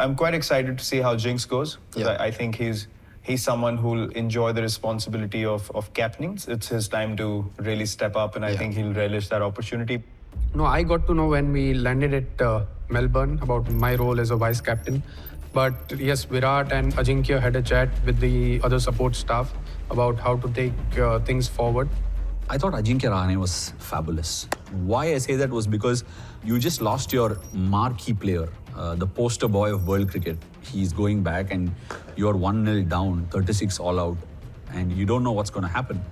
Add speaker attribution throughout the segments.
Speaker 1: I'm quite excited to see how Jinx goes.
Speaker 2: Yeah.
Speaker 1: I think he's someone who'll enjoy the responsibility of captaining. It's his time to really step up, and I think he'll relish that opportunity.
Speaker 3: No, I got to know when we landed at Melbourne about my role as a vice captain. But yes, Virat and Ajinkya had a chat with the other support staff about how to take things forward.
Speaker 4: I thought Ajinkya Rahane was fabulous. Why I say that was because you just lost your marquee player, the poster boy of world cricket. He's going back and you're 1-0 down, 36 all out, and you don't know what's going to happen.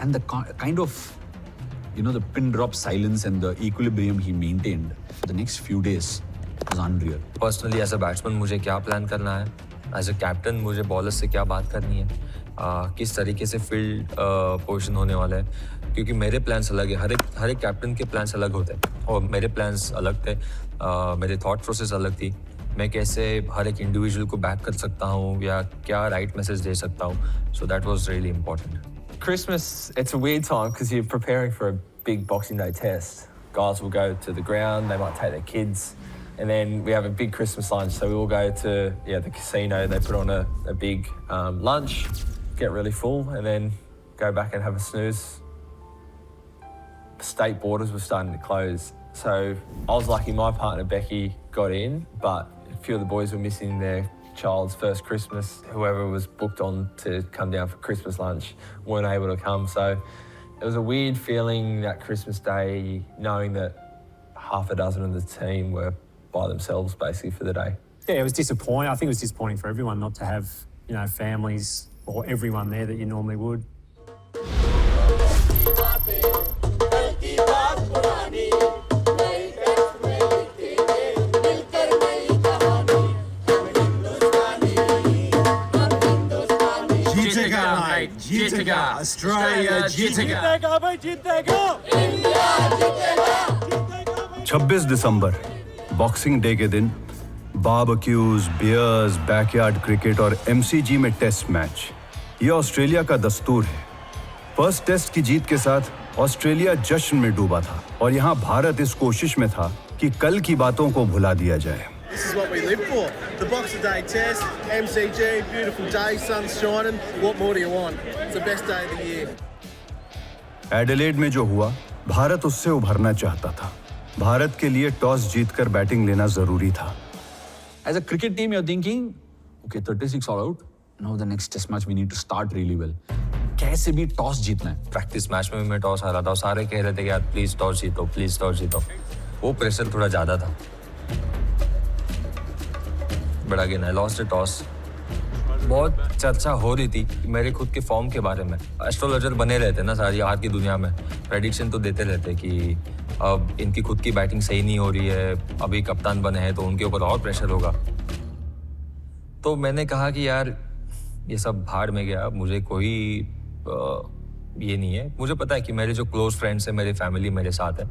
Speaker 4: And the kind of, the pin drop silence and the equilibrium he maintained for the next few days was unreal.
Speaker 5: Personally, as a batsman, मुझे क्या plan करना है? As a captain, मुझे bowlers से क्या बात करनी है? किस तरीके से फील्ड पोजीशन होने वाला है, क्योंकि मेरे प्लान्स अलग है, हर एक कैप्टन के प्लान्स अलग होते हैं और मेरे प्लान्स अलग थे, मेरे थॉट प्रोसेस अलग थी, मैं कैसे हर एक इंडिविजुअल को बैक कर सकता हूँ या क्या राइट मैसेज दे सकता हूँ. So that was really important.
Speaker 6: Christmas, it's a weird time because you're preparing for a big Boxing Day test. Guys will go to the ground, they might take their kids, and then we have a big Christmas lunch. So we all go to the casino, they put on a big lunch, get really full, and then go back and have a snooze. State borders were starting to close. So I was lucky my partner Becky got in, but a few of the boys were missing their child's first Christmas. Whoever was booked on to come down for Christmas lunch weren't able to come. So it was a weird feeling that Christmas Day, knowing that half a dozen of the team were by themselves basically for the day.
Speaker 7: Yeah, it was disappointing. I think it was disappointing for everyone not to have, families or everyone there that you normally would.
Speaker 8: जीतेगा Australia जीतेगा
Speaker 9: 26 दिसंबर boxing day के दिन barbecues, bears, backyard cricket और MCG में test match, ये Australia का दस्तूर है. फर्स्ट टेस्ट की जीत के साथ ऑस्ट्रेलिया जश्न में डूबा था और यहाँ भारत इस कोशिश में था कि कल की बातों को भुला दिया जाए.
Speaker 10: This is what we live for. The Boxing Day test, MCG, beautiful day, sun's shining. What more do you want? It's the best day of the year.
Speaker 9: Adelaide में जो हुआ, भारत उससे उभरना चाहता था. भारत के लिए टॉस जीतकर बैटिंग लेना जरूरी था.
Speaker 4: As a cricket team, you're thinking, okay, 36 all out. Now the next test match we need to start really well. कैसे भी टॉस जीतना है.
Speaker 5: प्रैक्टिस मैच में मैं टॉस हारा था और सारे कह रहे थे कि यार प्लीज टॉस जीतो, प्लीज टॉस जीतो. वो प्रेशर थोड़ा ज़्यादा था. But again, I lost the toss. बहुत चर्चा हो रही थी मेरे खुद के फॉर्म के बारे में. एस्ट्रोलॉजर बने रहते ना सारी आज की दुनिया में, प्रेडिक्शन तो देते रहते कि अब इनकी खुद की बैटिंग सही नहीं हो रही है, अभी कप्तान बने हैं तो उनके ऊपर और प्रेशर होगा. तो मैंने कहा कि यार ये सब भाड़ में गया, मुझे कोई ये नहीं है. मुझे पता है कि मेरे जो क्लोज फ्रेंड्स हैं, मेरी फैमिली मेरे साथ है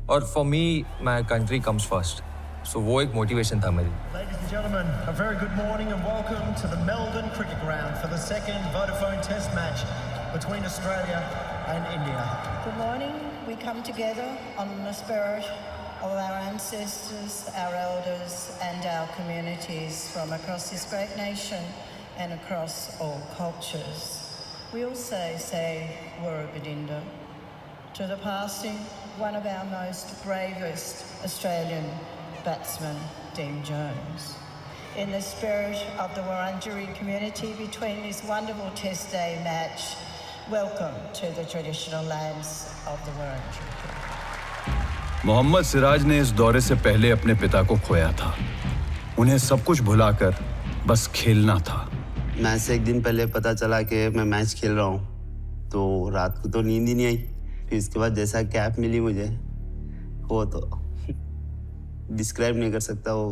Speaker 5: और for me my country comes first. So वो एक मोटिवेशन था मेरी.
Speaker 11: Ladies and gentlemen, a very good morning and welcome to the Melbourne Cricket Ground for the second Vodafone Test match between Australia and India.
Speaker 12: Good morning. We come together on the spirit of our ancestors, our elders and our communities from across this great nation and across all cultures. We also say Warrabadinda to the passing one of our most bravest Australian batsman, Dean Jones. In the spirit of the Wurundjeri community between this wonderful Test Day match, welcome to the traditional lands of the Wurundjeri.
Speaker 9: Mohammad Siraj ने इस दौरे से पहले अपने पिता को खोया था. उन्हें सब कुछ भुलाकर बस खेलना था.
Speaker 2: मैच से एक दिन पहले पता चला कि मैं मैच खेल रहा हूँ, तो रात को तो नींद ही नहीं आई. फिर इसके बाद जैसा कैप मिली मुझे, वो तो डिस्क्राइब नहीं कर सकता. वो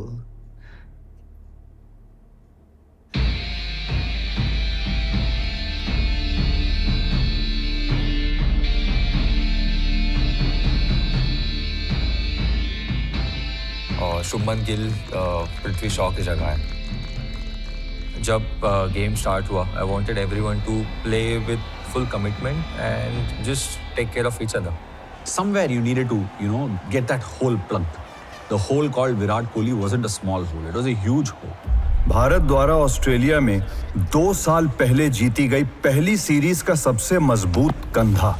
Speaker 5: और शुभमन गिल पृथ्वी शॉ की जगह है. जब गेम स्टार्ट हुआ, I wanted everyone to play with full commitment and just take care of each other.
Speaker 4: Somewhere you needed to, get that hole plugged. the hole called Virat Kohli wasn't a small hole. It was a huge hole.
Speaker 9: Bharat द्वारा Australia में 2 साल पहले जीती गई पहली series का सबसे मजबूत कंधा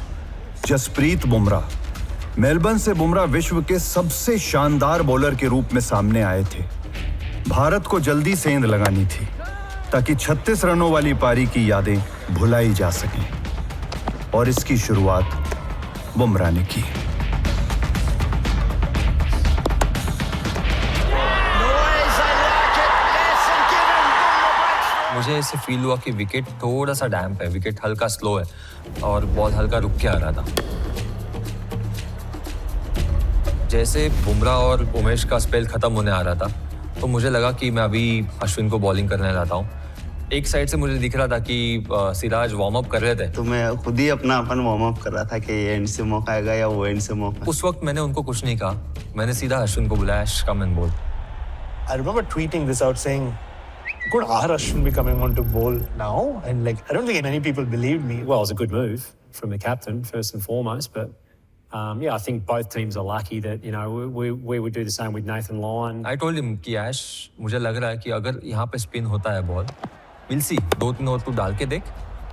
Speaker 9: जसप्रीत बुमराह। मेलबर्न से बुमराह विश्व के सबसे शानदार बॉलर के रूप में सामने आए थे। भारत को जल्दी सेंध लगानी थी ताकि 36 रनों वाली पारी की यादें भुलाई जा सकें, और इसकी शुरुआत बुमराह ने की।
Speaker 5: मुझे ऐसे फील हुआ कि विकेट थोड़ा सा डैम्प है, विकेट हल्का स्लो है और बॉल हल्का रुक के आ रहा था। जैसे बुमराह और उमेश का स्पेल खत्म होने आ रहा था तो मुझे लगा कि मैं अभी अश्विन को बॉलिंग करने जाता हूँ। एक साइड से मुझे दिख रहा था कि सिराज वार्म अप कर रहे थे,
Speaker 2: तो मैं खुद ही अपना अपन वार्म अप कर रहा था कि ये एंड से मौका आएगा या वो एंड से मौका।
Speaker 5: उस वक्त मैंने उनको कुछ नहीं कहा, मैंने सीधा अश्विन को बुलाया, कम एंड बोल।
Speaker 13: I remember tweeting this out saying, could R Ashwin be coming on to bowl now? And like, I don't think many people believed me.
Speaker 7: Well, it was a good move from the captain, first and foremost. But yeah, I think both teams are lucky that, you know, we would do the same with Nathan Lyon.
Speaker 5: I told him कि ऐश मुझे लग रहा है कि अगर यहाँ पे spin होता है बॉल, we'll see, 2-3 ओवर तू डाल के देख,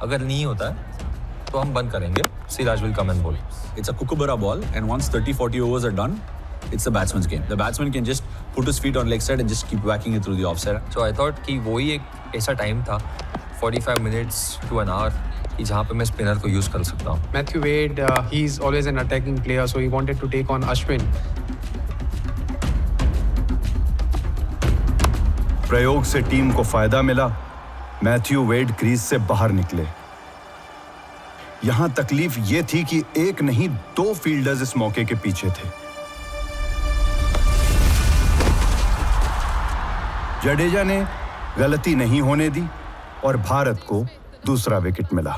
Speaker 5: अगर नहीं होता है तो हम बंद करेंगे, Siraj will come and bowl.
Speaker 4: It's a kookaburra ball, and once 30-40 overs are done, it's the batsman's game. The batsman can just put his feet on leg side and just keep whacking it through the offside.
Speaker 5: So I thought कि वही एक ऐसा time था 45 minutes to an hour कि जहाँ पे मैं spinner को यूज कर सकता हूँ।
Speaker 3: Matthew Wade, he's always an attacking player, so he wanted to take on Ashwin.
Speaker 9: प्रयोग से टीम को फायदा मिला। मैथ्यू वेड क्रीज से बाहर निकले। यहां तकलीफ यह थी कि एक नहीं 2 फील्डर्स इस मौके के पीछे थे। जडेजा ने गलती नहीं होने दी और भारत को दूसरा विकेट मिला।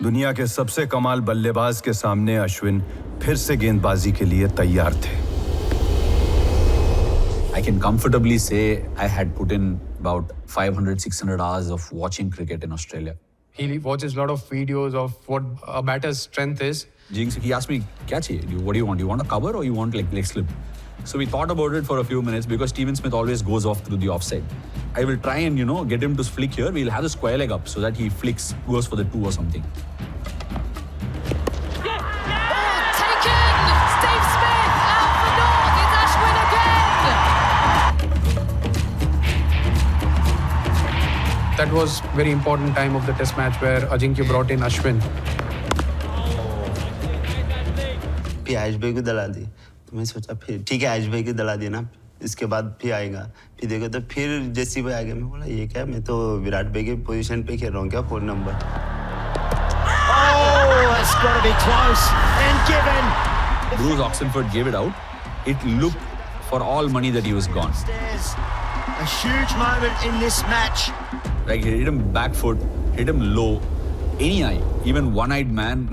Speaker 9: दुनिया के सबसे कमाल बल्लेबाज के सामने अश्विन फिर से गेंदबाजी के लिए तैयार थे।
Speaker 4: I can comfortably say I had put in about 500-600 hours of watching cricket in Australia.
Speaker 3: He watches a lot of videos of what a batter's strength is.
Speaker 4: Jinx, he asked me, "Kya chahiye? What do you want? You want a cover or you want like leg slip?" So we thought about it for a few minutes because Steven Smith always goes off through the offside. I will try and, you know, get him to flick here. We'll have the square leg up so that he flicks, goes for the 2 or something.
Speaker 3: That was very important time of the test match where Ajinkya brought in Ashwin.
Speaker 2: फिर आयुष भाई को दला दी, तो मैं सोचा फिर ठीक है आयुष भाई को दला दी ना, इसके बाद फिर आएगा। फिर देखो तो फिर जेसी भाई आ गया। मैं बोला ये क्या, मैं तो विराट भाई के पोजीशन पे खेल रहा हूँ क्या 4 number.
Speaker 8: Oh, that's got to be close and given.
Speaker 4: Bruce Oxenford gave it out. It looked for all money that he was gone.
Speaker 8: A huge moment in this match.
Speaker 4: Like he hit him back foot, hit him low. Any eye, even one-eyed man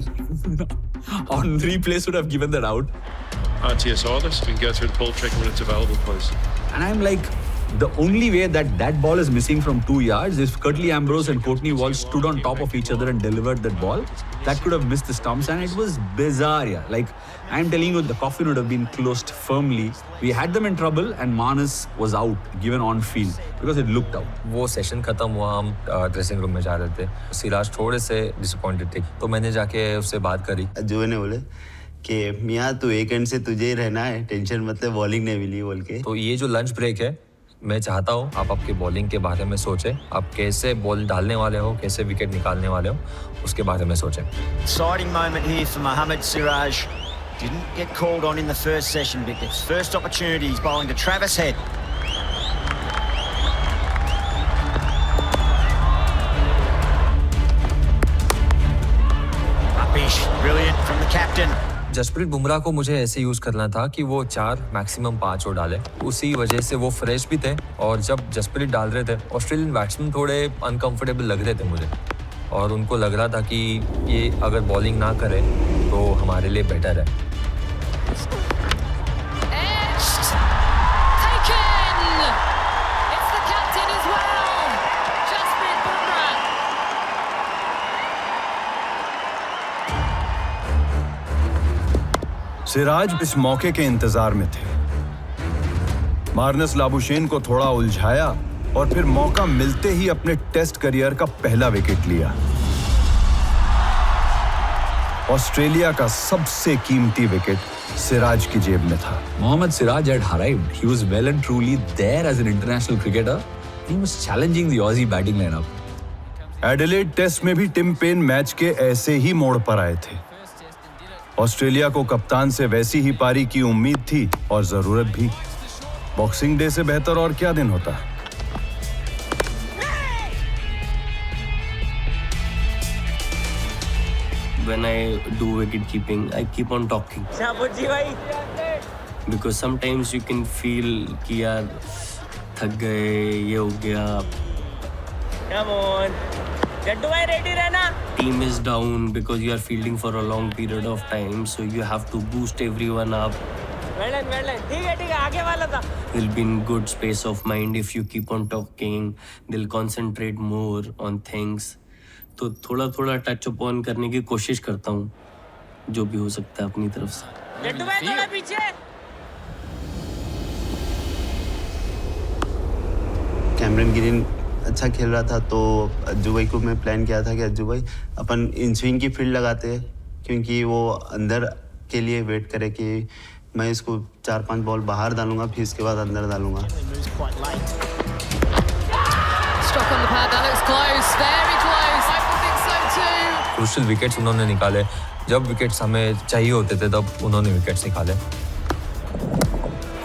Speaker 4: on replay should have given that out.
Speaker 14: RTS Arliss, we can go through the ball track when it's available, please.
Speaker 4: And I'm like, the only way that ball is missing from 2 yards is Curtly Ambrose and Courtney Walsh stood on top of each other and delivered that ball. That could have missed the stumps, and it was bizarre. Yeah. Like, I'm telling you, the coffin would have been closed firmly. We had them in trouble, and Manas was out, given on field, because it looked out.
Speaker 5: वो session खत्म हुआ, हम dressing room में जा रहे थे। सिराज थोड़े से डिसअपॉइंटेड थे, तो मैंने जाके उससे बात करी।
Speaker 2: जो ने बोले कि मियाँ तू एक एंड से तुझे ही रहना है, टेंशन मतलब बॉलिंग नहीं मिली बोल के।
Speaker 5: तो ये जो लंच ब्रेक है, मैं चाहता हूँ आप आपके बॉलिंग के बारे में सोचें, आप कैसे बॉल डालने वाले हो, कैसे विकेट निकालने वाले हो, उसके बारे में सोचें।
Speaker 8: Exciting moment here for Mohammad Siraj. Didn't get called on in the first session, but his first opportunity, he's bowling to Travis Head. Upish, brilliant from the captain.
Speaker 5: Jasprit Bumrah को मुझे ऐसे यूज करना था कि वो 4 मैक्सिमम 5 ओवर डाले। उसी वजह से वो फ्रेश भी थे, और जब जसप्रीत डाल रहे थे ऑस्ट्रेलियन बैट्समैन थोड़े अनकंफर्टेबल लग रहे थे मुझे, और उनको लग रहा था कि ये अगर बॉलिंग ना करे तो हमारे लिए बेटर है।
Speaker 9: सिराज इस मौके के इंतजार में थे। मार्नस लाबुशेन को थोड़ा उलझाया और फिर मौका मिलते ही अपने टेस्ट करियर का पहला विकेट लिया। ऑस्ट्रेलिया का सबसे कीमती विकेट सिराज की जेब में था।
Speaker 4: Mohammad Siraj had arrived. He was well and truly there as an international cricketer. He was challenging the Aussie batting lineup.
Speaker 9: Adelaide test में भी टिम पेन मैच के ऐसे ही मोड़ पर आए थे। ऑस्ट्रेलिया को कप्तान से वैसी ही पारी की उम्मीद थी और जरूरत भी। बॉक्सिंग डे से बेहतर और क्या दिन होता।
Speaker 15: When I do wicket keeping, I keep on talking. Because sometimes you can feel कि यार थक गए, ये हो गया. Come on. Jaddu bhai ready रहना. Team is down because you are fielding for a long period of time, so you have to boost everyone up. Well done. ठीक है, आगे वाला था. They'll be in good space of mind if you keep on talking. They'll concentrate more on things. तो थोड़ा touch up on करने की कोशिश करता हूँ, जो भी हो सकता है अपनी तरफ से। जट्टू भाई थोड़ा पीछे।
Speaker 2: कैमरन ग्रीन अच्छा खेल रहा था, तो अज्जू भाई को मैं प्लान किया था कि अज्जू भाई अपन इन स्विंग की फील्ड लगाते हैं, क्योंकि वो अंदर के लिए वेट करे कि मैं इसको 4-5 बॉल बाहर डालूंगा, फिर इसके बाद अंदर डालूंगा।
Speaker 5: क्रूशियल विकेट्स उन्होंने निकाले, जब विकेट्स हमें चाहिए होते थे तब उन्होंने विकेट्स निकाले।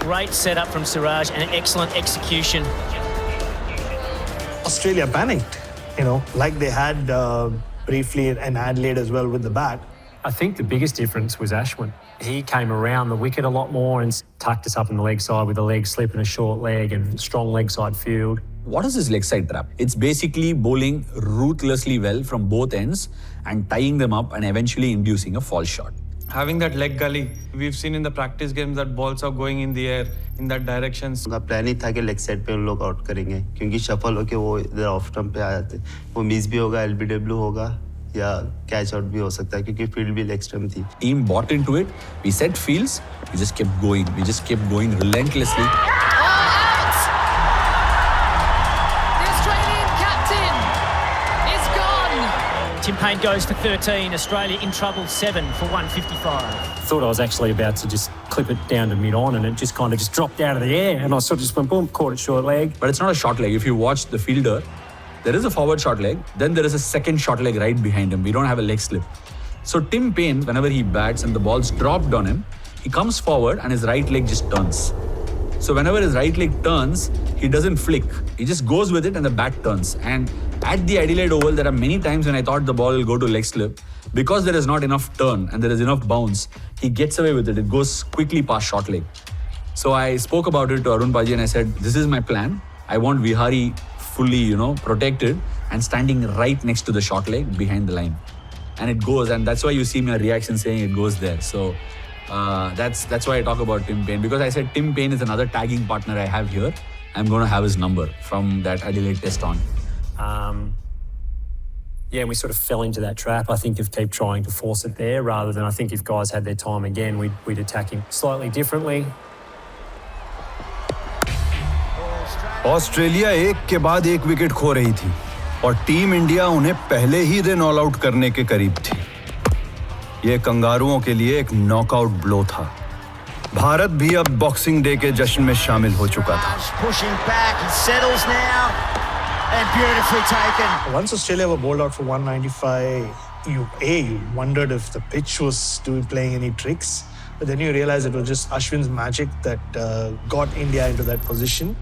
Speaker 8: Great setup from Siraj and excellent execution.
Speaker 13: Australia panicked, like they had briefly in Adelaide as well with the bat.
Speaker 7: I think the biggest difference was Ashwin. He came around the wicket a lot more and tucked us up in the leg side with a leg slip and a short leg and strong leg side field.
Speaker 4: What is this leg side trap? It's basically bowling ruthlessly well from both ends and tying them up and eventually inducing a false shot.
Speaker 1: Having that leg gully, we've seen in the practice games that balls are going in the air in that direction.
Speaker 2: उनका plan ही था कि leg side पे उन लोग out करेंगे, क्योंकि shuffle होके वो इधर ऑफ स्टंप पे आ जाते। वो मिस भी होगा, एलबीडब्ल्यू होगा या कैच आउट भी हो सकता है, क्योंकि फील्ड भी लेग स्टंप थी।
Speaker 4: Team bought into it. We set fields. We just kept going. We just kept going relentlessly.
Speaker 8: Tim Payne goes for 13. Australia in trouble, 7 for 155.
Speaker 7: Thought I was actually about to just clip it down to mid-on, and it just kind of just dropped out of the air, and I sort of just went boom, caught it short leg.
Speaker 4: But it's not a short leg. If you watch the fielder, there is a forward short leg, then there is a second short leg right behind him. We don't have a leg slip. So Tim Payne, whenever he bats and the ball's dropped on him, he comes forward and his right leg just turns. So whenever his right leg turns, he doesn't flick. He just goes with it and the bat turns. And at the Adelaide Oval, there are many times when I thought the ball will go to leg slip. Because there is not enough turn and there is enough bounce, he gets away with it. It goes quickly past short leg. So I spoke about it to Arun Paji and I said, this is my plan. I want Vihari fully, protected and standing right next to the short leg behind the line. And it goes, and that's why you see my reaction saying it goes there. So that's why I talk about Tim Payne, because I said Tim Payne is another tagging partner I have here. I'm going to have his number from that Adelaide test on.
Speaker 7: Yeah, and we sort of fell into that trap. I think of keep trying to force it there, rather than I think if guys had their time again, we'd attack him slightly differently.
Speaker 9: Australia एक के बाद एक wicket खो रही थी और team India उन्हें पहले ही दिन ऑल आउट करने के करीब थी। ये कंगारुओं के लिए एक नॉकआउट ब्लो था। भारत भी अब बॉक्सिंग डे के जश्न में शामिल हो चुका था।
Speaker 8: Pushing back, he settles now, and beautifully taken.
Speaker 13: Once Australia were bowled out for 195, you wondered if the pitch was playing any tricks, but then you realized it was just Ashwin's magic that got India into that position.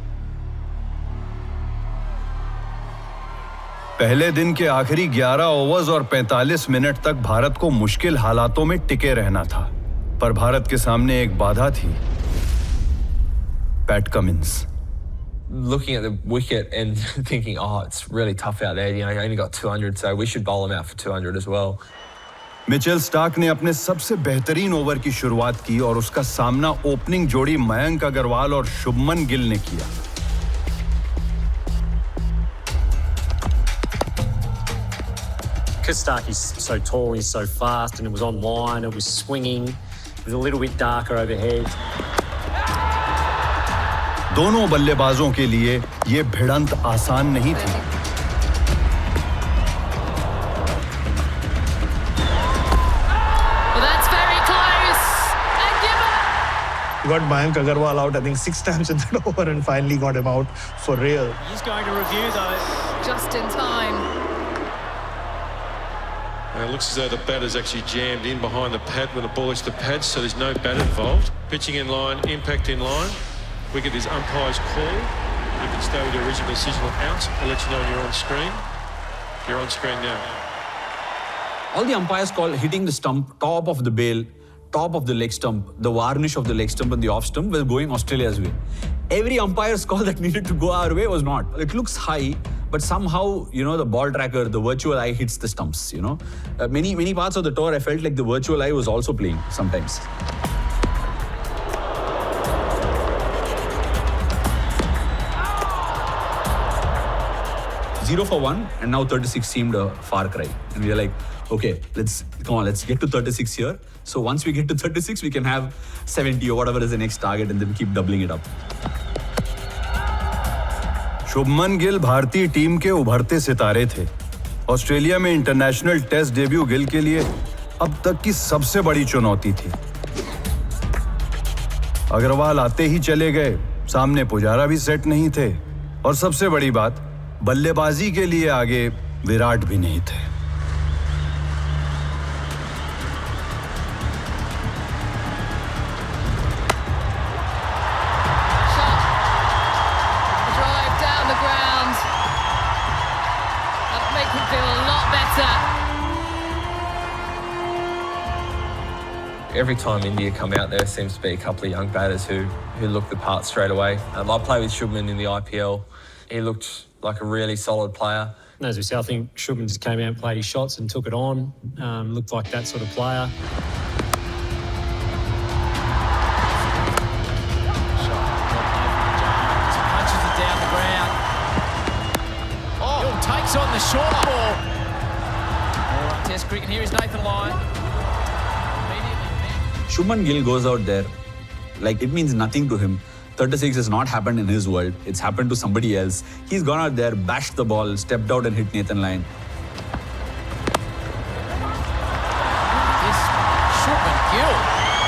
Speaker 9: पहले दिन के आखिरी 11 overs और 45 minute तक भारत को मुश्किल हालातों में टिके रहना था, पर भारत के सामने एक बाधा थी, PAT Cummins.
Speaker 6: Looking at the wicket and thinking, it's really tough out there. You only got 200, so we should bowl him out for 200 as well.
Speaker 9: Mitchell Starc ने अपने सबसे बेहतरीन ओवर की शुरुआत की और उसका सामना ओपनिंग जोड़ी मयंक अग्रवाल और शुभमन गिल ने किया।
Speaker 7: Because Stark is so tall, he's so fast, and it was on line, it was swinging, it was a little bit darker overhead.
Speaker 9: दोनों बल्लेबाजों के लिए ये भिड़ंत आसान नहीं थी।
Speaker 13: Got Mayank Agarwal out, I think 6 times in that over and finally got him out for real.
Speaker 11: He's going to review though.
Speaker 16: Just in time.
Speaker 14: It looks as though the batter's actually jammed in behind the pad when the ball hits the pad, so there's no bat involved. Pitching in line, impact in line. Wicket is umpire's call. You can stay with your original decision of out. I'll let you know when you're on screen. You're on screen now.
Speaker 4: All the umpires call hitting the stump, top of the bail, top of the leg stump, the varnish of the leg stump and the off stump was going Australia's way. Every umpire's call that needed to go our way was not. It looks high, but somehow, the ball tracker, the virtual eye hits the stumps, Many parts of the tour, I felt like the virtual eye was also playing sometimes. Zero for 1, and now 36 seemed a far cry. And we are like, okay, let's get to 36 here. So once we get to 36, we can have 70 or whatever is the next target and then keep doubling it up.
Speaker 9: Shubman Gill भारतीय team के उभरते सितारे थे। Australia में international test debut Gill के लिए अब तक की सबसे बड़ी चुनौती थी। अग्रवाल आते ही चले गए, सामने पुजारा भी सेट नहीं थे और सबसे बड़ी बात, बल्लेबाजी के लिए आगे विराट भी नहीं थे।
Speaker 6: Every time India come out, there seems to be a couple of young batters who look the part straight away. I played with Shubman in the IPL. He looked like a really solid player.
Speaker 7: As we said, I think Shubman just came out and played his shots and took it on. Looked like that sort of player.
Speaker 17: Punches it down the ground. Oh, takes on the short ball. All right, Test cricket. Here is Nathan Lyon.
Speaker 4: Shubman Gill goes out there, like it means nothing to him. 36 has not happened in his world. It's happened to somebody else. He's gone out there, bashed the ball, stepped out and hit Nathan Lyon.
Speaker 17: This Shubman Gill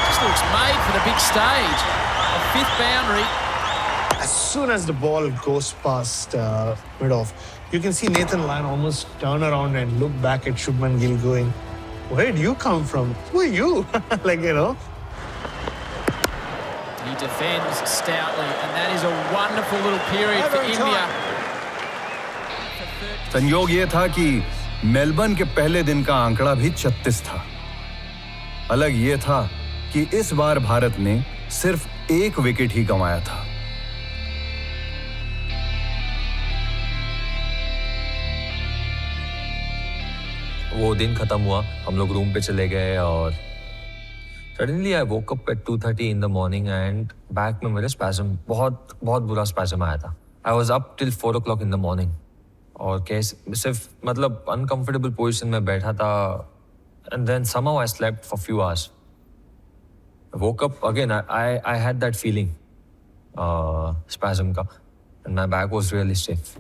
Speaker 17: just looks made for the big stage. A 5th boundary.
Speaker 13: As soon as the ball goes past mid-off, you can see Nathan Lyon almost turn around and look back at Shubman Gill going, where do you come from? Who are you?
Speaker 17: He defends stoutly, and that is a wonderful little period for India.
Speaker 9: संयोग ये था कि Melbourne के पहले दिन का आंकड़ा भी 36 था। अलग ये था कि इस बार भारत ने सिर्फ 1 विकेट ही गंवाया था।
Speaker 5: वो दिन खत्म हुआ, हम लोग रूम पे चले गए और suddenly I woke up at 2:30 in the morning and back में मेरे स्पैज़म बहुत बुरा स्पैज़म आया था। I was up till 4 o'clock in the morning और कैसे सिर्फ मतलब अनकंफर्टेबल पोजीशन में बैठा था and then somehow I slept for few hours. Woke up again, I had that feeling spasm का and my back was really stiff.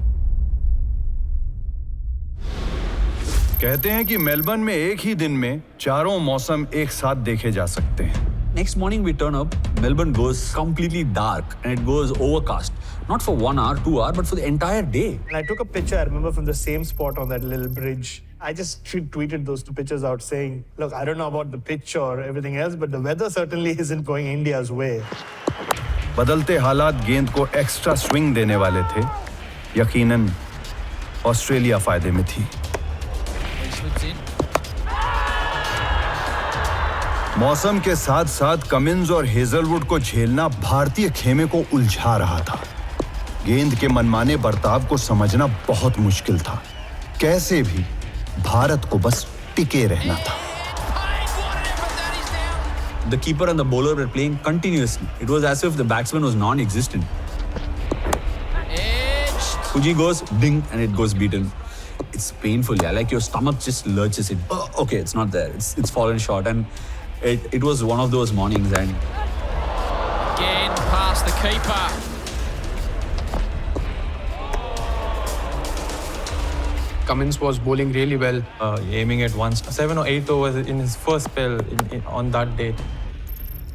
Speaker 9: कहते हैं कि मेलबर्न में एक ही दिन में चारों मौसम एक साथ देखे जा सकते हैं।
Speaker 4: Next morning we turn up, Melbourne goes completely dark and it goes overcast. Not for 1 hour, 2 hours, but for the entire day.
Speaker 13: And I took a picture, I remember, from the same spot on that little bridge. I just tweeted those 2 pictures out saying, look, I don't know about the pitch or everything else, but the weather certainly isn't going India's way.
Speaker 9: बदलते हालात गेंद को extra swing देने वाले थे। यकीनन Australia फायदे में थी। मौसम के साथ साथ कमिंस और हेजलवुड को झेलना भारतीय खेमे को उलझा रहा था। गेंद के मनमाने बर्ताव को समझना बहुत मुश्किल था। कैसे भी भारत को बस टिके रहना था।
Speaker 4: The keeper and the bowler were playing continuously. It was as if the batsman was non-existent. Fuji goes ding and it goes beaten. It's painful, yeah. Like your stomach just lurches it. Oh, okay, it's not there. It's fallen short, and it was one of those mornings. And
Speaker 17: again past the keeper.
Speaker 3: Cummins was bowling really well.
Speaker 16: Aiming at 7 or 8 overs in his first spell on that day.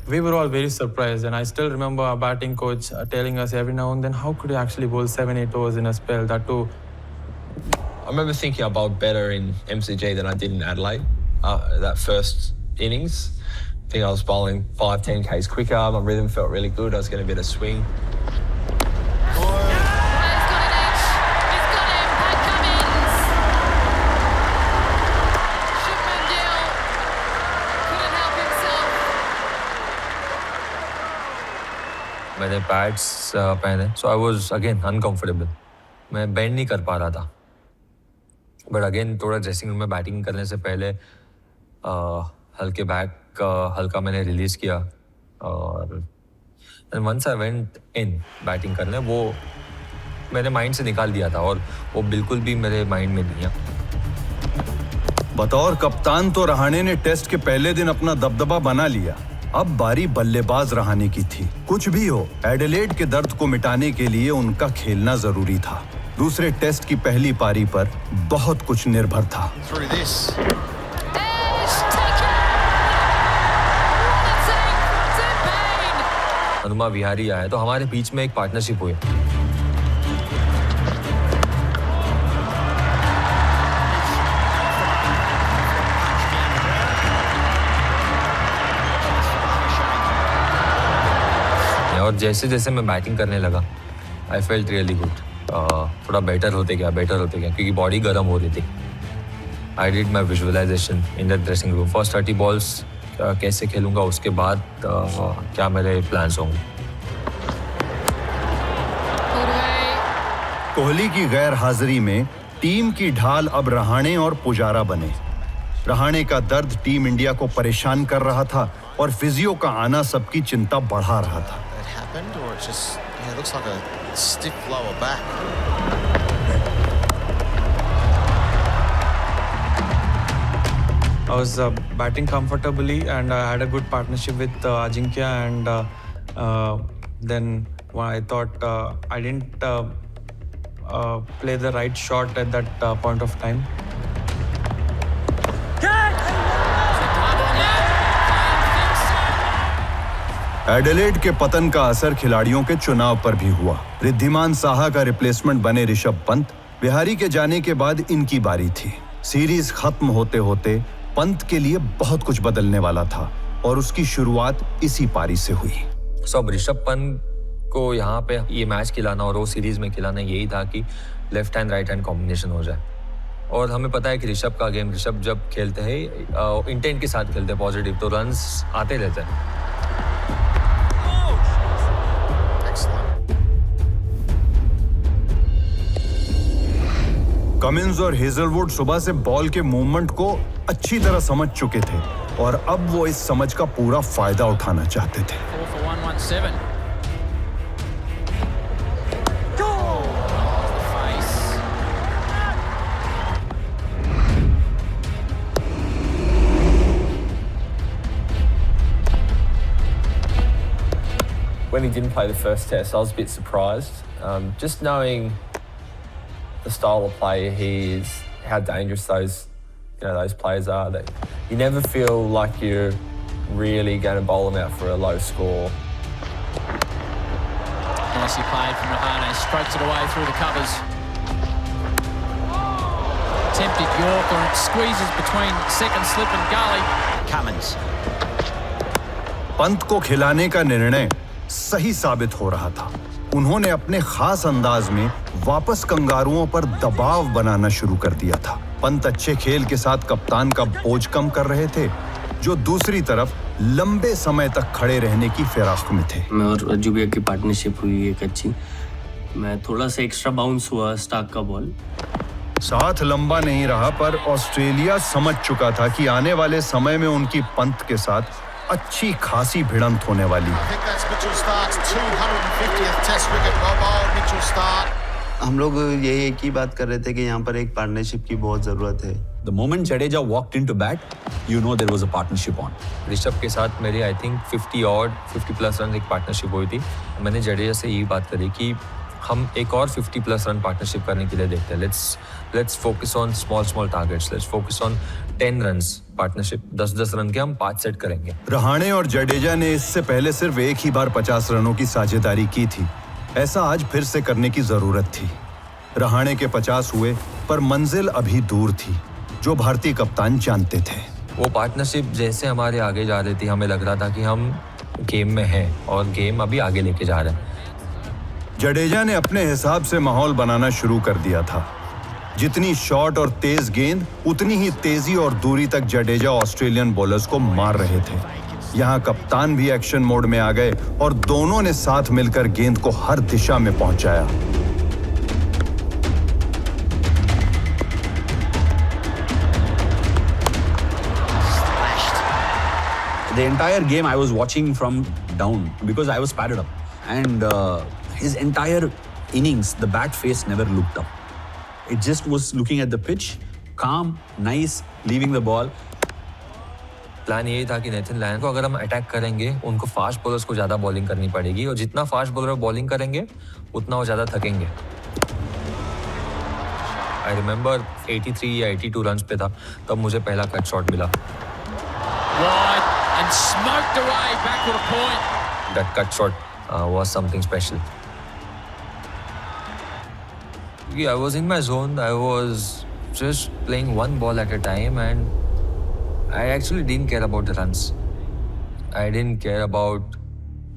Speaker 16: We were all very surprised, and I still remember our batting coach telling us every now and then, how could you actually bowl 7-8 overs in a spell, that too?
Speaker 6: I remember thinking I bowled better in MCG than I did in Adelaide, that first innings. I think I was bowling 5-10 Ks quicker, my rhythm felt really good, I was getting a bit of swing.
Speaker 5: मैंने pads पहने, सो I was again uncomfortable. मैं bend नहीं कर पा रहा था. But again थोड़ा dressing room में बैटिंग करने से पहले हल्के बैक हल्का मैंने रिलीज़ किया, और once I went in batting करने, वो मैंने माइंड से निकाल दिया था, और वो बिल्कुल भी मेरे माइंड में नहीं है.
Speaker 9: बतौर कप्तान तो रहाणे ने टेस्ट के पहले दिन अपना दबदबा बना लिया. अब बारी बल्लेबाज रहाणे की थी. कुछ भी हो, एडिलेड के दर्द को मिटाने के लिए उनका खेलना जरूरी था. दूसरे टेस्ट की पहली पारी पर बहुत कुछ निर्भर था.
Speaker 5: हनुमा विहारी आया तो हमारे बीच में एक पार्टनरशिप हुई. और जैसे जैसे मैं बैटिंग करने लगा, आई फेल्ट रियली गुड. थोड़ा बेटर होते गया, क्योंकि बॉडी गर्म हो रही थी. I did my visualization in the dressing room. First 30 balls कैसे खेलूंगा, उसके बाद क्या मेरे प्लान्स होंगे.
Speaker 9: कोहली की गैर हाजिरी में टीम की ढाल अब रहाणे और पुजारा बने. रहाणे का दर्द टीम इंडिया को परेशान कर रहा था, और फिजियो का आना सबकी चिंता बढ़ा रहा था.
Speaker 18: Or it just looks like a stiff lower back.
Speaker 16: I was batting comfortably, and I had a good partnership with Ajinkya, and then I thought I didn't play the right shot at that point of time.
Speaker 9: Adelaide के पतन का असर खिलाड़ियों के चुनाव पर भी हुआ. रिद्धिमान साहा का रिप्लेसमेंट बने ऋषभ पंत. बिहारी के जाने के बाद इनकी बारी थी. सीरीज खत्म होते होते पंत के लिए बहुत कुछ बदलने वाला था, और उसकी शुरुआत इसी पारी से हुई.
Speaker 5: सब ऋषभ पंत को यहाँ पे ये मैच खिलाना और वो सीरीज में खिलाना यही था कि left hand right hand combination हो जाए. और हमें पता है कि ऋषभ का गेम, ऋषभ जब खेलते हैं इंटेंट के साथ खेलते हैं, पॉजिटिव, तो रन्स आते रहते हैं.
Speaker 9: कमिंस और हेजलवुड सुबह से बॉल के मूवमेंट को अच्छी तरह समझ चुके थे, और अब वो इस समझ का पूरा फायदा उठाना चाहते थे.
Speaker 17: 4 for 117.
Speaker 6: When he didn't play the first test, I was a bit surprised. Just knowing the style of play he is, how dangerous those players are. That you never feel like you're really going to bowl them out for a low score.
Speaker 17: Nicely played from Rahane, strokes it away through the covers. Tempted Yorker and squeezes between second slip and gully.
Speaker 8: Cummins.
Speaker 9: Pant को खिलाने का निर्णय सही साबित हो रहा था. उन्होंने अपने खास अंदाज में वापस कंगारुओं पर दबाव बनाना शुरू कर दिया था. पंत अच्छे खेल के साथ कप्तान का बोझ कम कर रहे थे, जो दूसरी तरफ लंबे समय तक खड़े रहने की फिराक में थे.
Speaker 15: मैं और रज्जू भैया की पार्टनरशिप हुई एक अच्छी. मैं थोड़ा सा एक्स्ट्रा बाउंस हुआ स्टार्क का बॉल.
Speaker 9: साथ लंबा नहीं रहा, पर ऑस्ट्रेलिया समझ चुका था कि आने वाले समय में उनकी पंत के साथ अच्छी खासी भिड़ंत होने वाली.
Speaker 2: हम लोग यही एक ही बात कर रहे थे कि यहाँ पर एक पार्टनरशिप की बहुत जरूरत है.
Speaker 4: The moment Jadeja walked into bat, you know there was a partnership on.
Speaker 5: Rishabh के साथ मेरी आई थिंक 50 प्लस रन एक पार्टनरशिप हुई थी. मैंने जडेजा से यही बात करी कि हम एक और 50+ रन पार्टनरशिप करने के लिए देखते हैं. Let's focus on small targets. Let's focus on 10 runs partnership. 10-10 run के हम 5 सेट करेंगे.
Speaker 9: रहाणे और जडेजा ने इससे पहले सिर्फ एक ही बार 50 रनों की साझेदारी की थी. ऐसा आज फिर से करने की जरूरत थी. रहाणे के 50 हुए, पर मंजिल अभी दूर थी, जो भारतीय कप्तान जानते थे.
Speaker 5: वो पार्टनरशिप जैसे हमारे आगे जा रही थी, हमें लग रहा था कि हम गेम में हैं और गेम अभी आगे लेके जा रहे हैं.
Speaker 9: जडेजा ने अपने हिसाब से माहौल बनाना शुरू कर दिया था. जितनी शॉर्ट और तेज गेंद, उतनी ही तेजी और दूरी तक जडेजा ऑस्ट्रेलियन बॉलर्स को मार रहे थे. यहाँ कप्तान भी एक्शन मोड में आ गए और दोनों ने साथ मिलकर गेंद को हर दिशा में पहुंचाया.
Speaker 4: The entire game I was watching from down because I was padded up, and his entire innings, the bat face never looked up. It just was looking at the pitch, calm, nice, leaving the ball.
Speaker 5: Plan यही था कि Nathan Lyon को अगर हम attack करेंगे, उनको fast bowlers को ज़्यादा बॉलिंग करनी पड़ेगी और जितना फास्ट बॉलर बॉलिंग करेंगे उतना वो ज़्यादा थकेंगे. आई रिमेंबर 83 या 82 रन्स पे था, तब मुझे पहला कट शॉट मिला.
Speaker 17: Wide and smoked away backward a point.
Speaker 5: That cut shot was something special. Yeah, I was in my zone. I was just playing one ball at a time, and I actually didn't care about the runs. I didn't care about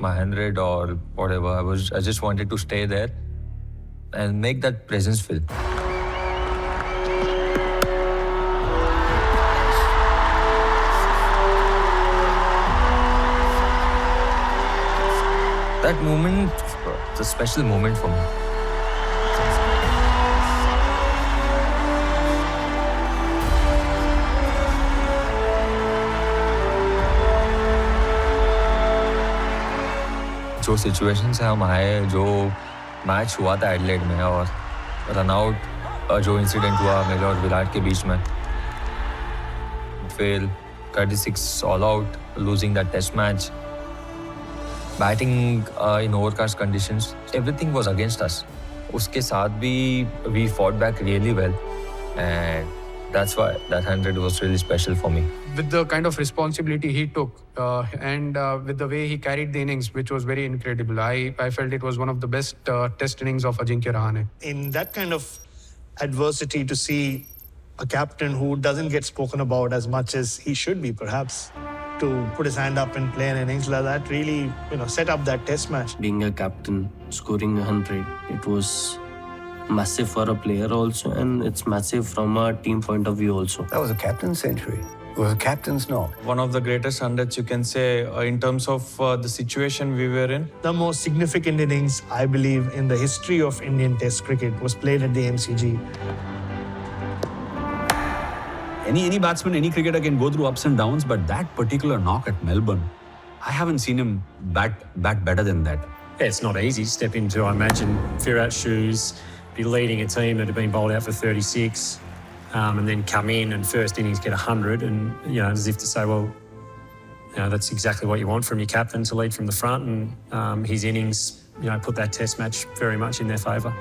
Speaker 5: my 100 or whatever. I just wanted to stay there and make that presence feel. That moment, it's a special moment for me. जो situation से हम आए, जो match हुआ था Adelaide में और run out जो इंसिडेंट हुआ मेरे और विराट के बीच में, फिर 36 all out, losing that test match, batting in overcast conditions, everything was against us. उसके साथ भी we fought back really well, and that's why that 100 was really special for me.
Speaker 3: With the kind of responsibility he took and with the way he carried the innings, which was very incredible, I felt it was one of the best test innings of Ajinkya Rahane.
Speaker 13: In that kind of adversity, to see a captain who doesn't get spoken about as much as he should be, perhaps, to put his hand up and play an innings like that, really, set up that test match.
Speaker 15: Being a captain, scoring 100, it was massive for a player also, and it's massive from a team point of view also.
Speaker 19: That was a captain's century. It was a captain's knock.
Speaker 16: One of the greatest hundreds, you can say, in terms of the situation we were in.
Speaker 13: The most significant innings, I believe, in the history of Indian Test cricket was played at the MCG.
Speaker 4: Any batsman, any cricketer can go through ups and downs, but that particular knock at Melbourne, I haven't seen him bat better than that.
Speaker 7: Yeah, it's not easy. Step into, I imagine, Virat's shoes, be leading a team that have been bowled out for 36, and then come in and first innings get 100, and as if to say, well, that's exactly what you want from your captain, to lead from the front, and his innings, put that Test match very much in their favour.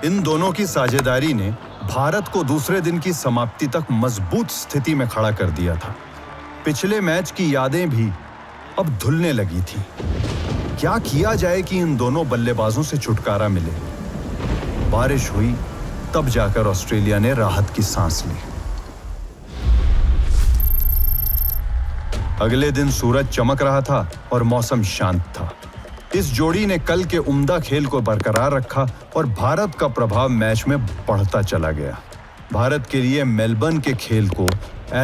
Speaker 9: इन दोनों की साझेदारी ने भारत को दूसरे दिन की समाप्ति तक मजबूत स्थिति में खड़ा कर दिया था. पिछले मैच की यादें भी अब धुलने लगी थी. क्या किया जाए कि इन दोनों बल्लेबाजों से छुटकारा मिले? बारिश हुई, तब जाकर ऑस्ट्रेलिया ने राहत की सांस ली. अगले दिन सूरज चमक रहा था और मौसम शांत था. इस जोड़ी ने कल के उम्दा खेल को बरकरार रखा और भारत का प्रभाव मैच में बढ़ता चला गया. भारत के लिए मेलबर्न के खेल को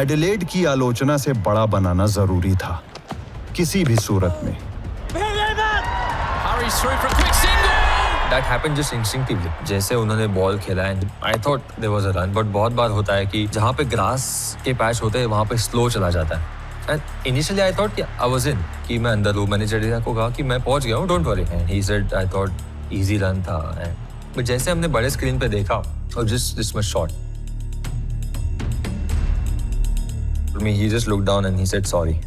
Speaker 9: एडिलेड की आलोचना से बड़ा बनाना जरूरी था, किसी भी सूरत में.
Speaker 17: Hurries through for a quick single.
Speaker 5: That happened just instinctively. जैसे उन्होंने बॉल खेला, and I thought there was a run, but बहुत बार होता है कि जहाँ पे ग्रास के पैच होते हैं वहाँ पे स्लो चला जाता है. And initially I thought I was in, कि मैं अंदर हूँ. मैंने जडेजा को कहा कि मैं पहुँच गया हूँ, don't worry. And he said I thought easy run था. But जैसे हमने बड़े स्क्रीन पे देखा, और just this much shot. He just looked down and he said sorry.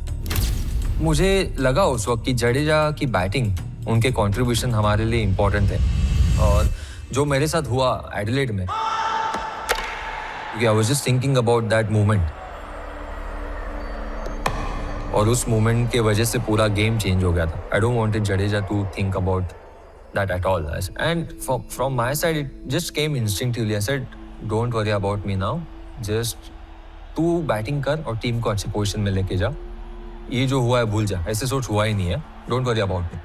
Speaker 5: मुझे लगा उस वक्त कि जडेजा की बैटिंग उनके कंट्रीब्यूशन हमारे लिए इम्पोर्टेंट है। और जो मेरे साथ हुआ एडिलेड में, क्योंकि I was just thinking about that moment, और उस मोमेंट के वजह से पूरा गेम चेंज हो गया था। I don't wanted Jadeja to think about that at all, and from my side it just came instinctively. I said don't worry about me now, just तू बैटिंग कर और टीम को अच्छी पोजीशन में लेके जा, ये जो हुआ है भूल जा, ऐसे सोच हुआ ही नहीं है, डोंट वरी अबाउट मी।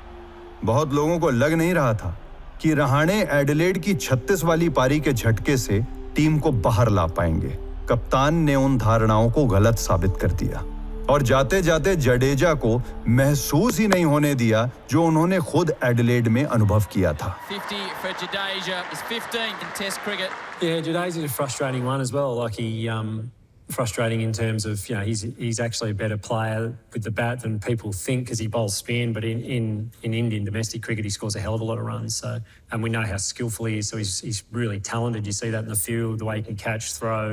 Speaker 9: बहुत लोगों को लग नहीं रहा था कि रहाणे एडिलेड की 36 वाली पारी के झटके से टीम को बाहर ला पाएंगे। कप्तान ने उन धारणाओं को गलत साबित कर दिया और जाते जाते जडेजा को महसूस ही नहीं होने दिया जो उन्होंने खुद एडिलेड में अनुभव किया था।
Speaker 17: 50 for Jadeja, his 15th in Test cricket.
Speaker 7: Yeah, Jadeja's a frustrating one as well. Like frustrating in terms of, you know, he's actually a better player with the bat than people think because he bowls spin. But in Indian domestic cricket, he scores a hell of a lot of runs. So, and we know how skillful he is. So he's really talented. You see that in the field, the way he can catch, throw.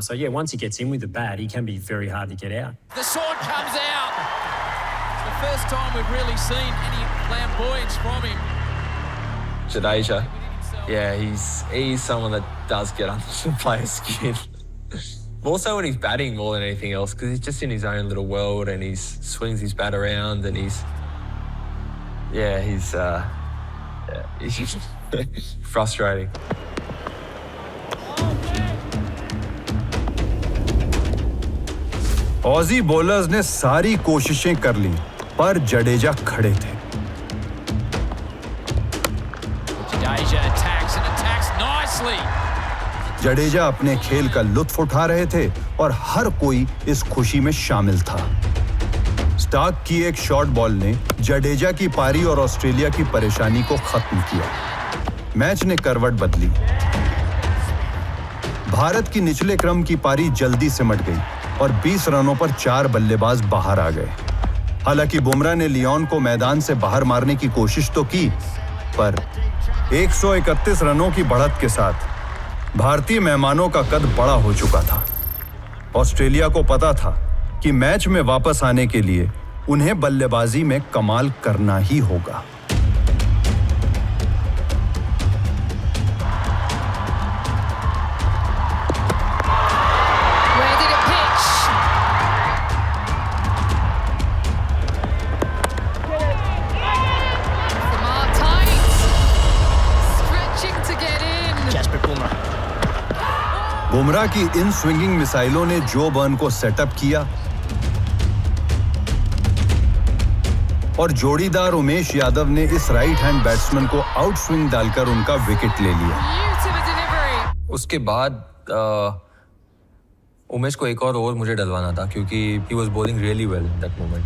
Speaker 7: So yeah, once he gets in with the bat, he can be very hard to get out.
Speaker 17: The sword comes out. It's the first time we've really seen any flamboyance from him.
Speaker 6: Jadeja, yeah, he's someone that does get under the player's skin. More so when he's batting more than anything else, because he's just in his own little world and he swings his bat around and he's frustrating.
Speaker 9: Aussie bowlers ने सारी कोशिशें कर ली पर जडेजा खड़े थे।
Speaker 17: Jadeja attacks and attacks nicely.
Speaker 9: Jadeja अपने खेल का लुत्फ उठा रहे थे और हर कोई इस खुशी में शामिल था। स्टार्क की एक शॉर्ट बॉल ने जडेजा की पारी और ऑस्ट्रेलिया की परेशानी को खत्म किया। मैच ने करवट बदली। भारत की निचले क्रम की पारी जल्दी सिमट गई और 20 रनों पर 4 बल्लेबाज बाहर आ गए। हालांकि बुमराह ने लियोन को मैदान से बाहर मारने की कोशिश तो की, पर 131 रनों की बढ़त के साथ भारतीय मेहमानों का कद बड़ा हो चुका था। ऑस्ट्रेलिया को पता था कि मैच में वापस आने के लिए उन्हें बल्लेबाजी में कमाल करना ही होगा। बुमराह की इन स्विंगिंग मिसाइलों ने जो बर्न को सेटअप किया और जोड़ीदार उमेश यादव ने इस राइट हैंड बैट्समैन को आउट स्विंग डालकर उनका विकेट ले लिया।
Speaker 5: उसके बाद उमेश को एक और ओवर मुझे डलवाना था क्योंकि he was bowling really well in that moment.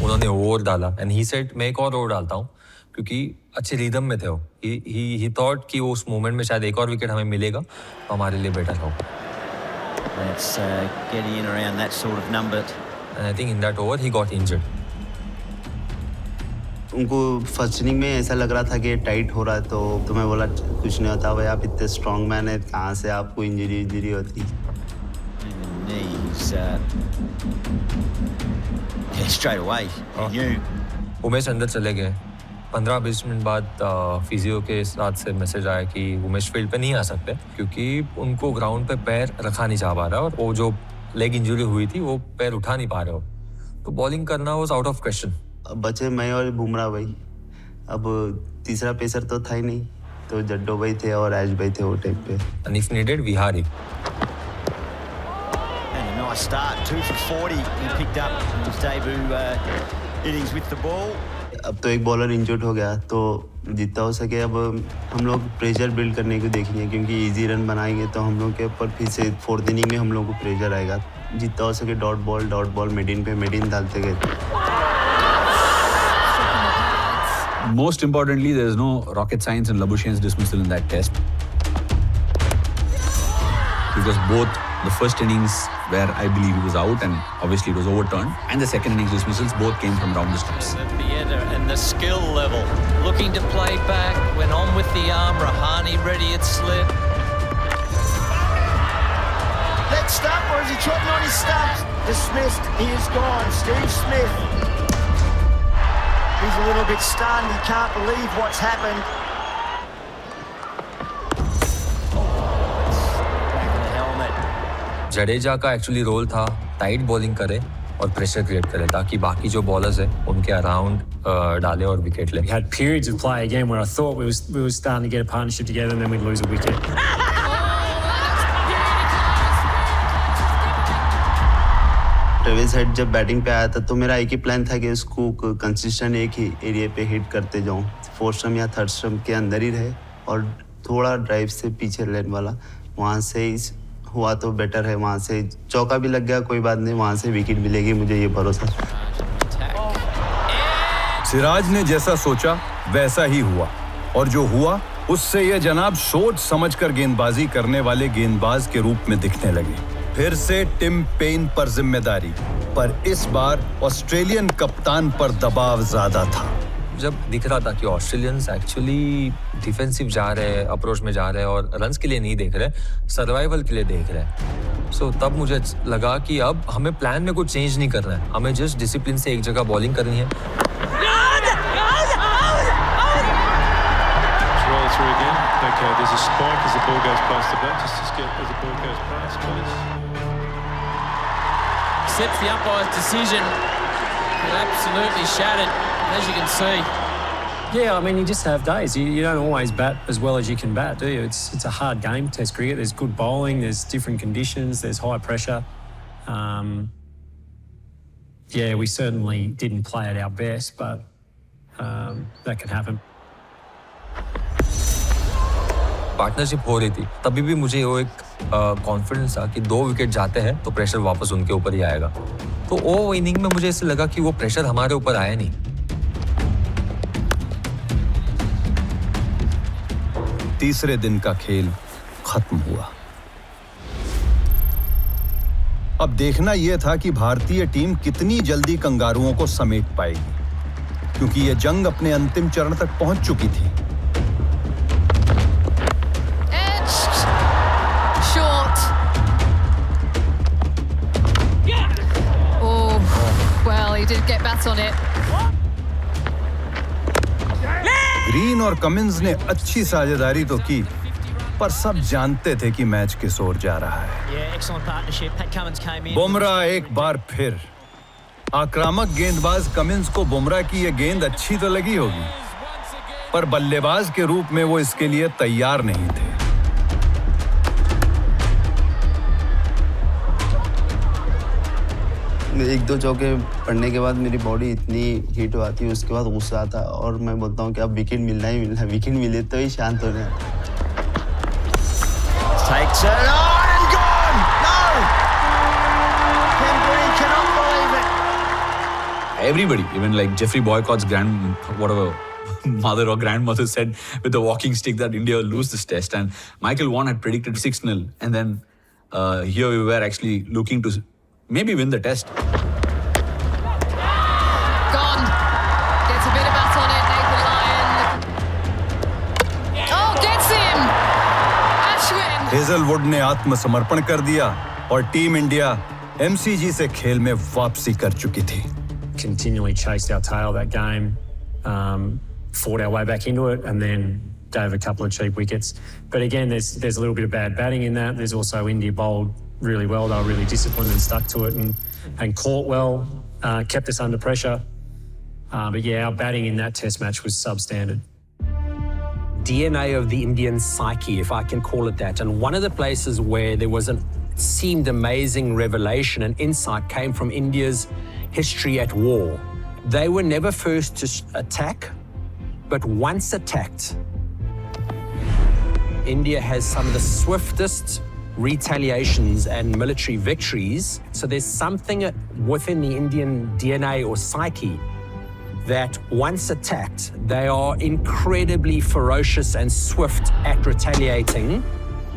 Speaker 5: उन्होंने ओवर डाला एंड ही सेड मैं एक और ओवर डालता हूँ क्योंकि अच्छे रिदम में थे वो। ही थॉट कि वो उस मोमेंट में शायद एक और विकेट हमें मिलेगा तो हमारे लिए बेटर होगा।
Speaker 8: Let's get in around that sort of number.
Speaker 5: And I think in that over he got injured.
Speaker 2: उनको फर्स्ट इनिंग में ऐसा लग रहा था कि टाइट हो रहा है, तो मैं बोला कुछ नहीं होता भाई, आप इतने स्ट्रॉन्ग मैन है, कहाँ से आपको इंजरी होती।
Speaker 8: Straight away, you.
Speaker 5: उमेश अंदर चले गए। 15-20 मिनट बाद फिजियो के साथ से मैसेज आया कि उमेश फील्ड पे नहीं आ सकते क्योंकि उनको ग्राउंड पे पैर रखा नहीं जा पा रहा और वो जो लेग इंजरी हुई थी वो पैर उठा नहीं पा रहे हो, तो बॉलिंग करना वाज आउट ऑफ क्वेश्चन।
Speaker 2: बचे मैं और बुमराह भाई, अब तीसरा पेसर तो था ही नहीं, तो जड्डो भाई थे और ऐश भाई थे वो टाइम पे।
Speaker 5: And if needed, Vihari.
Speaker 8: And a nice start, 2 for 40. He picked up his debut innings with the ball.
Speaker 2: अब तो एक बॉलर इंजर्ड हो गया, तो जितना हो सके अब हम लोग प्रेशर बिल्ड करने को देखेंगे क्योंकि इजी रन बनाएंगे तो हम लोग के ऊपर फिर से 4th इनिंग में हम लोग को प्रेशर आएगा। जितना हो सके डॉट बॉल मेडिन पे मेडिन डालते गए।
Speaker 4: Most importantly, there is no rocket science in Labuschagn's dismissal in that test. Because both the first innings where I believe he was out and obviously it was overturned, and the second innings dismissals both came from round the stumps.
Speaker 17: And the skill level, looking to play back, went on with the arm, Rahane ready at slip.
Speaker 8: That stump, or is he trotting on his stumps? Dismissed, he is gone. Steve Smith. He's a little bit stunned. He can't believe what's happened. Back of the helmet.
Speaker 5: Jadeja का actually role था tight bowling करे और pressure create करे ताकि बाकी जो bowlers है उनके अराउंड डाले और विकेट ले.
Speaker 7: We had periods of play again where I thought we were starting to get a partnership together and then we'd lose a wicket.
Speaker 2: Travis head जब बैटिंग पे आया था तो मेरा एक ही प्लान था कि उसको कंसिस्टेंट एक ही एरिया पे हिट करते जाऊं, फोर्थ स्टंप या थर्ड स्टंप के अंदर ही रहे और थोड़ा ड्राइव से पीछे लेन वाला वहाँ से ही हुआ तो बेटर है. वहाँ से चौका भी लग गया कोई बात नहीं, वहाँ से विकेट मिलेगी मुझे ये भरोसा.
Speaker 9: सिराज ने जैसा सोचा वैसा ही हुआ और जो हुआ उससे ये जनाब सोच समझकर गेंदबाजी करने वाले गेंदबाज के रूप में दिखने लगे. फिर से टिम पेन पर जिम्मेदारी, पर इस बार ऑस्ट्रेलियन कप्तान पर दबाव ज्यादा था.
Speaker 5: जब दिख रहा था कि ऑस्ट्रेलियंस एक्चुअली डिफेंसिव जा रहे हैं, अप्रोच में जा रहे हैं और रन्स के लिए नहीं देख रहे, सर्वाइवल के लिए देख रहे हैं. सो तब मुझे लगा कि अब हमें प्लान में कुछ चेंज नहीं करना है, हमें जस्ट डिसिप्लिन से एक जगह बॉलिंग करनी है.
Speaker 14: Through again. Okay, there's a spike as the ball goes past the bat. Just get as the ball goes past, please.
Speaker 17: Accepts the umpire's decision. Absolutely shattered, as you can see.
Speaker 7: Yeah, I mean, you just have days. You don't always bat as well as you can bat, do you? It's a hard game, Test cricket. There's good bowling, there's different conditions, there's high pressure. Yeah, we certainly didn't play at our best, but that can happen.
Speaker 5: Partnership हो रही थी तभी भी मुझे वो एक confidence था कि 2 विकेट जाते हैं तो प्रेशर वापस उनके ऊपर ही आएगा. तो वो इनिंग में मुझे ऐसे लगा कि वो प्रेशर हमारे ऊपर आया नहीं.
Speaker 9: तीसरे दिन का खेल खत्म हुआ. अब देखना यह था कि भारतीय टीम कितनी जल्दी कंगारुओं को समेट पाएगी, क्योंकि यह जंग अपने अंतिम चरण तक पहुंच चुकी थी.
Speaker 20: He did get bat on it.
Speaker 9: Green और कमिंस ने अच्छी साझेदारी तो की, पर सब जानते थे कि मैच किस ओर जा रहा है. बुमराह एक बार फिर. आक्रामक गेंदबाज कमिंस को बुमराह की यह गेंद अच्छी तो लगी होगी, पर बल्लेबाज के रूप में वो इसके लिए तैयार नहीं थे.
Speaker 2: एक दो चौके पड़ने के बाद मेरी बॉडी इतनी हीट हुआ थी, उसके बाद गुस्सा आता और मैं बोलता हूँ कि अब विकेट मिलना ही मिलना है, विकेट मिले तो ही शांत हो जाए.
Speaker 8: Takes it on and gone. No. Ken Green cannot believe it.
Speaker 4: Everybody, even like Jeffrey Boycott's mother or grandmother said with the walking stick that India will lose this test, and Michael Vaughan had predicted 6-0, and then here we were actually looking to maybe win the test.
Speaker 20: Gone. Gets a bit of bat on it, Nathan Lyon. Oh, gets him! Ashwin.
Speaker 9: Hazlewood ने आत्मसमर्पण कर दिया और team India MCG से खेल में वापसी कर चुकी थी.
Speaker 7: Continually chased our tail that game, fought our way back into it, and then gave a couple of cheap wickets. But again, there's a little bit of bad batting in that. There's also India bowled really well. They were really disciplined and stuck to it and caught well, kept us under pressure. But yeah, our batting in that test match was substandard.
Speaker 21: DNA of the Indian psyche, if I can call it that. And one of the places where there was seemed amazing revelation and insight came from India's history at war. They were never first to attack, but once attacked, India has some of the swiftest retaliations and military victories. So there's something within the Indian DNA or psyche that once attacked, they are incredibly ferocious and swift at retaliating.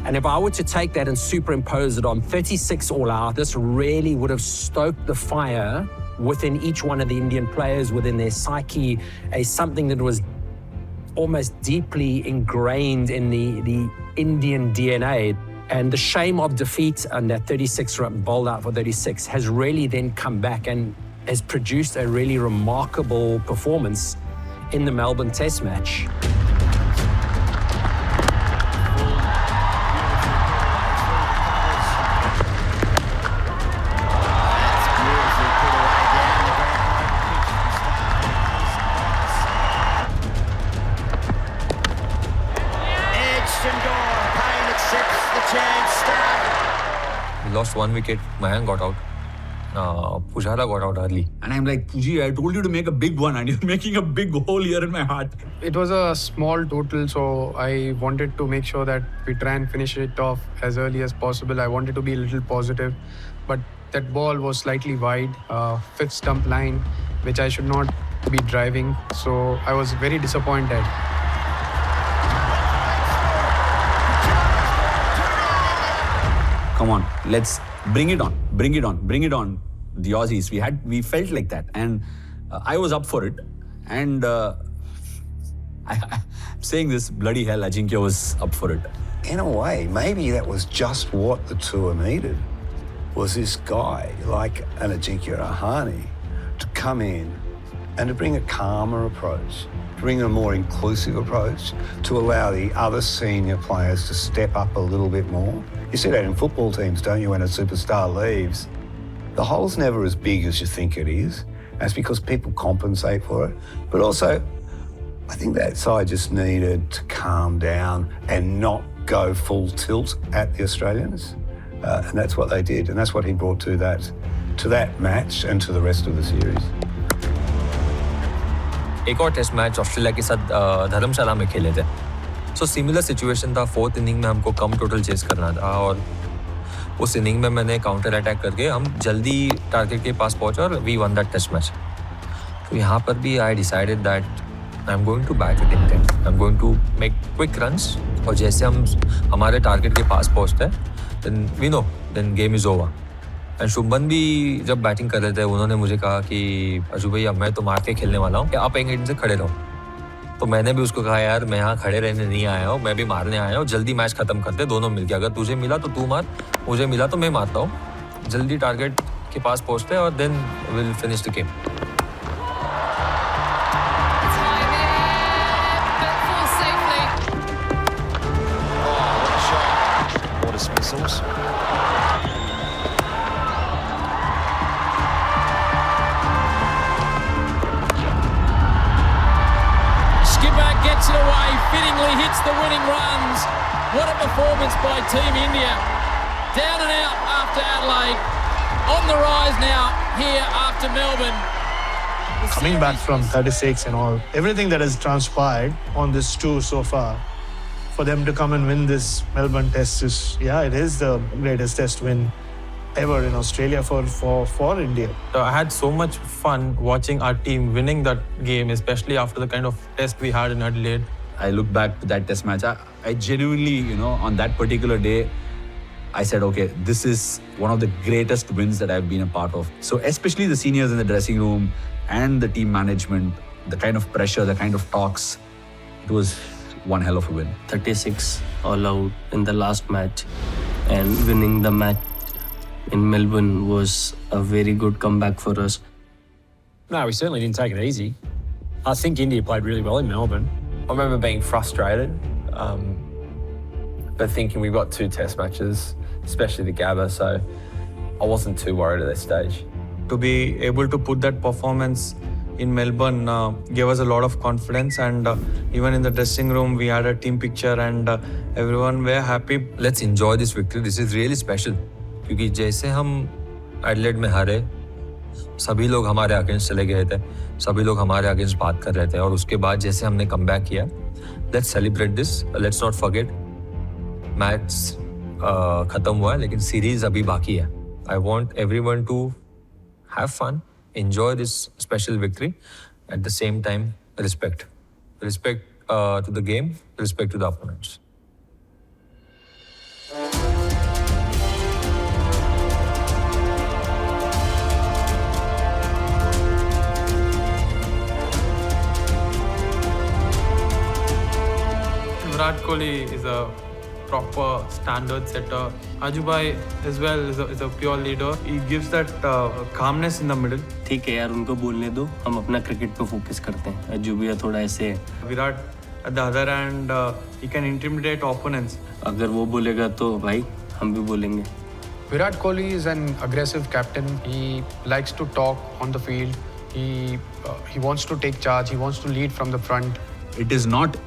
Speaker 21: And if I were to take that and superimpose it on 36 all out, this really would have stoked the fire within each one of the Indian players, within their psyche, something that was almost deeply ingrained in the Indian DNA. And the shame of defeat and that 36 run bowled out for 36 has really then come back and has produced a really remarkable performance in the Melbourne Test match.
Speaker 5: We lost 1 wicket. Mayank got out. Pujara got out early.
Speaker 4: And I'm like, Puji, I told you to make a big one and you're making a big hole here in my heart.
Speaker 3: It was a small total, so I wanted to make sure that we try and finish it off as early as possible. I wanted to be a little positive, but that ball was slightly wide, fifth stump line, which I should not be driving. So I was very disappointed.
Speaker 4: Come on, let's bring it on, bring it on, bring it on. The Aussies, we felt like that, and I was up for it. And I'm saying this, bloody hell, Ajinkya was up for it.
Speaker 19: In a way, maybe that was just what the tour needed, was this guy like an Ajinkya Rahane to come in and to bring a calmer approach, to bring a more inclusive approach, to allow the other senior players to step up a little bit more. You see that in football teams, don't you, when a superstar leaves? The hole's never as big as you think it is. That's because people compensate for it. But also, I think that side just needed to calm down and not go full tilt at the Australians. And that's what they did. And that's what he brought to that match and to the rest of the series.
Speaker 5: एक और test match Australia के साथ धर्मशाला में खेले थे. So similar situation था. 4th inning में हमको कम टोटल चेस करना था और उस इनिंग में मैंने काउंटर अटैक करके हम जल्दी टारगेट के पास पहुंचे और we won that test match. तो यहाँ पर भी I decided that I am going to bat with intent. I am going to make quick runs और जैसे हम हमारे टारगेट के पास पहुंचते हैं then we know then game is over. And Shubman भी जब बैटिंग कर रहे थे उन्होंने मुझे कहा कि अजू भैया मैं तो मार के खेलने वाला हूँ, आप एक एंड से खड़े रहो. तो मैंने भी उसको कहा यार मैं यहाँ खड़े रहने नहीं आया हूँ, मैं भी मारने आया हूँ, जल्दी मैच खत्म करते दोनों मिलके. अगर तुझे मिला तो तू मार, मुझे मिला तो मैं मारता हूँ. जल्दी टारगेट के पास पहुँचते और then will finish the game.
Speaker 17: Gets it away, fittingly hits the winning runs. What a performance by Team India. Down and out after Adelaide. On the rise now here after Melbourne.
Speaker 13: Coming back from 36 and all, everything that has transpired on this tour so far, for them to come and win this Melbourne Test is, it is the greatest Test win ever in Australia for India.
Speaker 16: I had so much fun watching our team winning that game, especially after the kind of test we had in Adelaide.
Speaker 4: I look back to that test match. I genuinely, on that particular day, I said, okay, this is one of the greatest wins that I've been a part of. So especially the seniors in the dressing room and the team management, the kind of pressure, the kind of talks, it was one hell of a win.
Speaker 15: 36 all out in the last match and winning the match in Melbourne was a very good comeback for us.
Speaker 7: No, we certainly didn't take it easy. I think India played really well in Melbourne.
Speaker 6: I remember being frustrated, but thinking we've got 2 test matches, especially the Gabba, so I wasn't too worried at that stage.
Speaker 16: To be able to put that performance in Melbourne gave us a lot of confidence, and even in the dressing room we had a team picture and everyone were happy.
Speaker 5: Let's enjoy this victory. This is really special. क्योंकि जैसे हम Adelaide में हारे, सभी लोग हमारे against चले गए थे, सभी लोग हमारे अगेंस्ट बात कर रहे थे और उसके बाद जैसे हमने कम बैक किया, let's celebrate this, let's not forget match खत्म हुआ है लेकिन सीरीज अभी बाकी है. I want everyone to have fun, enjoy this special victory, at the same time respect to the game, respect to the opponents.
Speaker 16: Virat Kohli is a proper standard setter. Ajubhai as well is a pure leader. He gives that calmness in the middle.
Speaker 15: ठीक है यार, उनको बोलने दो, हम अपना cricket पे focus करते हैं. अजूबिया थोड़ा ऐसे है.
Speaker 16: Virat at the other end, he can intimidate opponents.
Speaker 15: अगर वो बोलेगा तो भाई हम भी बोलेंगे.
Speaker 3: Virat Kohli is an aggressive captain. He likes to talk on the field. He wants to take charge. He wants to lead from the front.
Speaker 4: It is not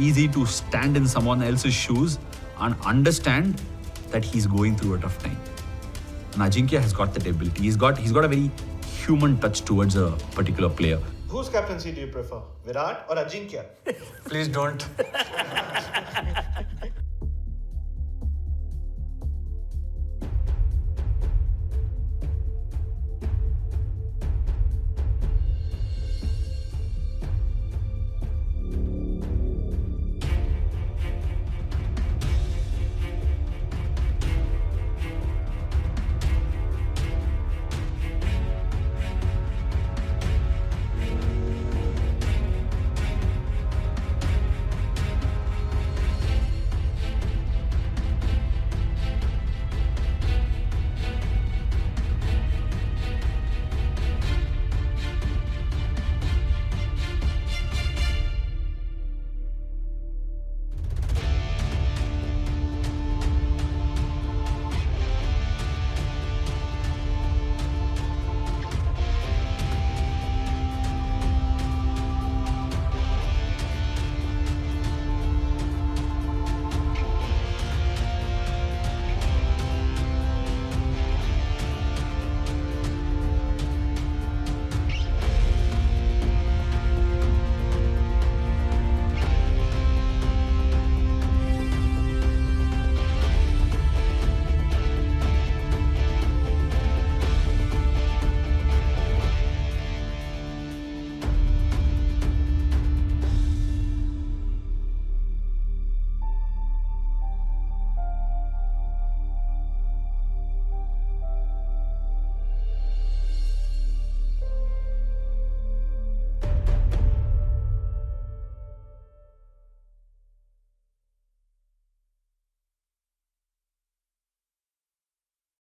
Speaker 4: easy to stand in someone else's shoes and understand that he's going through a tough time. And Ajinkya has got that ability. He's got a very human touch towards a particular player.
Speaker 11: Whose captaincy do you prefer, Virat or Ajinkya?
Speaker 16: Please don't.